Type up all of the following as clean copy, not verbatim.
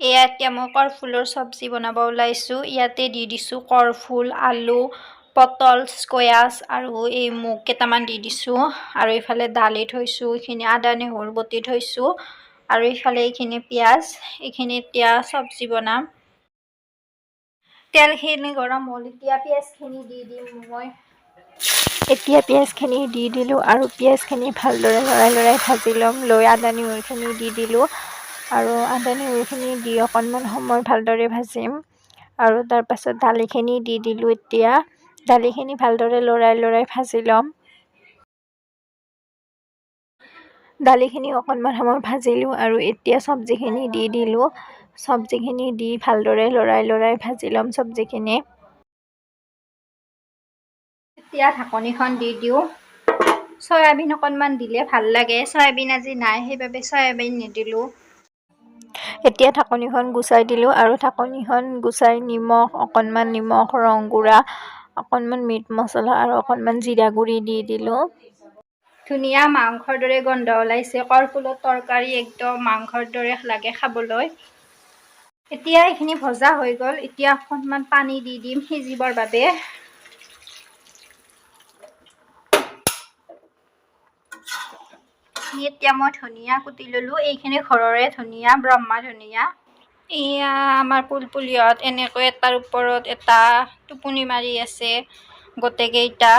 এয়া এতিয়া মই কলফুলৰ চব্জি বনাব ওলাইছোঁ। ইয়াতে দি দিছোঁ কলফুল, আলু, পটল, স্কোৱাছ আৰু এই মুগ কেইটামান দি দিছোঁ। আৰু এইফালে দালি থৈছোঁ, এইখিনি আদা নহৰু বটি থৈছোঁ। আৰু এইফালে এইখিনি পিঁয়াজ, এইখিনি এতিয়া চব্জি বনাম। তেলখিনি গৰম হ'ল, এতিয়া পিঁয়াজখিনি দি দিম মই। এতিয়া পিঁয়াজখিনি দি দিলোঁ আৰু পিঁয়াজখিনি ভালদৰে লৰাই ভাজি ল'ম। লৈ আদা নহৰুখিনি দি দিলোঁ আৰু আদা নহৰুখিনি দি অকণমান সময় ভালদৰে ভাজিম। আৰু তাৰপাছত দালিখিনি দি দিলোঁ। এতিয়া দালিখিনি ভালদৰে লৰাই ভাজি ল'ম। দালিখিনি অকণমান সময় ভাজিলোঁ আৰু এতিয়া চব্জিখিনি দি দিলোঁ। চব্জিখিনি দি ভালদৰে লৰাই ভাজি ল'ম চব্জিখিনি। এতিয়া ঢাকনিখন দি দিওঁ। চয়াবিন অকণমান দিলে ভাল লাগে, চয়াবিন আজি নাই সেইবাবে চয়াবিন নিদিলোঁ। এতিয়া ঢাকনিখন গুচাই দিলোঁ আৰু ঢাকনিখন গুচাই অকণমান নিমখ, ৰং গুড়া, অকণমান মিট মছলা আৰু অকণমান জিৰা গুড়ি দি দিলোঁ। ধুনীয়া মাংসৰ দৰে গোন্ধ ওলাইছে। কলফুলৰ তৰকাৰী একদম মাংসৰ দৰে লাগে খাবলৈ। এতিয়া এইখিনি ভজা হৈ গ'ল। এতিয়া অকণমান পানী দি দিম সিজিবৰ বাবে। এতিয়া মই ধনিয়া কুটি ল'লোঁ। এইখিনি ঘৰৰে ধনিয়া, ব্ৰহ্মা ধনিয়া। এয়া আমাৰ পুলপুলিহঁত এনেকৈ এটাৰ ওপৰত এটা টোপনি মাৰি আছে গোটেইকেইটা।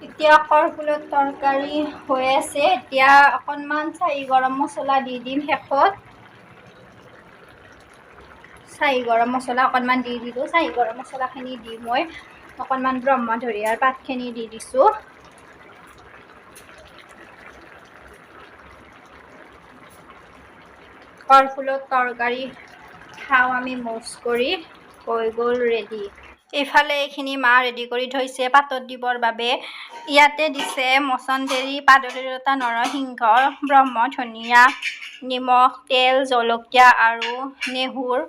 এতিয়া কলফুলৰ তৰকাৰী হৈ আছে। এতিয়া অকণমান গৰম মছলা দি দিম শেষত। গৰম মছলা অকণমান দি দিলোঁ। গৰম মছলাখিনি দি মই অকণমান ব্ৰহ্মা ধনিয়াৰ পাতখিনি দি দিছোঁ। কলফুলৰ তৰকাৰী খাওঁ আমি মৌজ কৰি। হৈ গ'ল ৰেডি। এইফালে এইখিনি মা ৰেডি কৰি থৈছে পাতত দিবৰ বাবে। ইয়াতে দিছে মছন্দৰী, পাতলতা, নৰসিংহ, ব্ৰহ্মা ধনিয়া, নিমখ, তেল, জলকীয়া আৰু নেহৰু।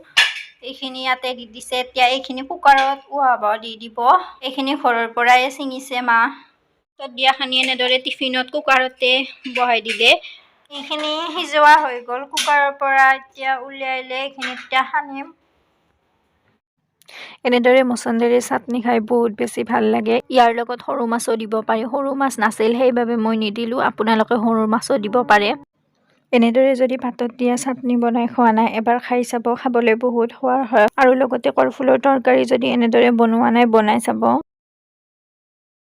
এইখিনি ইয়াতে দি দিছে। এতিয়া এইখিনি কুকাৰত উহাব দি দিব। এইখিনি ঘৰৰ পৰাই ছিঙিছে মা। পাতত দিয়াখিনি এনেদৰে টিফিনত কুকাৰতে বহাই দিলে। এইখিনি সিজোৱা হৈ গ'ল কুকাৰৰ পৰা। এতিয়া উলিয়াই এইখিনি এতিয়া সানিম। এনেদৰে মছন্দৰীৰ চাটনি খাই বহুত বেছি ভাল লাগে। ইয়াৰ লগত সৰু মাছো দিব পাৰি। সৰু মাছ নাছিল সেইবাবে মই নিদিলোঁ। আপোনালোকে সৰু মাছো দিব পাৰে। এনেদৰে যদি পাতত দিয়া চাটনি বনাই খোৱা নাই, এবাৰ খাই চাব। খাবলৈ বহুত সোৱাদ হয়। আৰু লগতে কলফুলৰ তৰকাৰী যদি এনেদৰে বনোৱা নাই, বনাই চাব।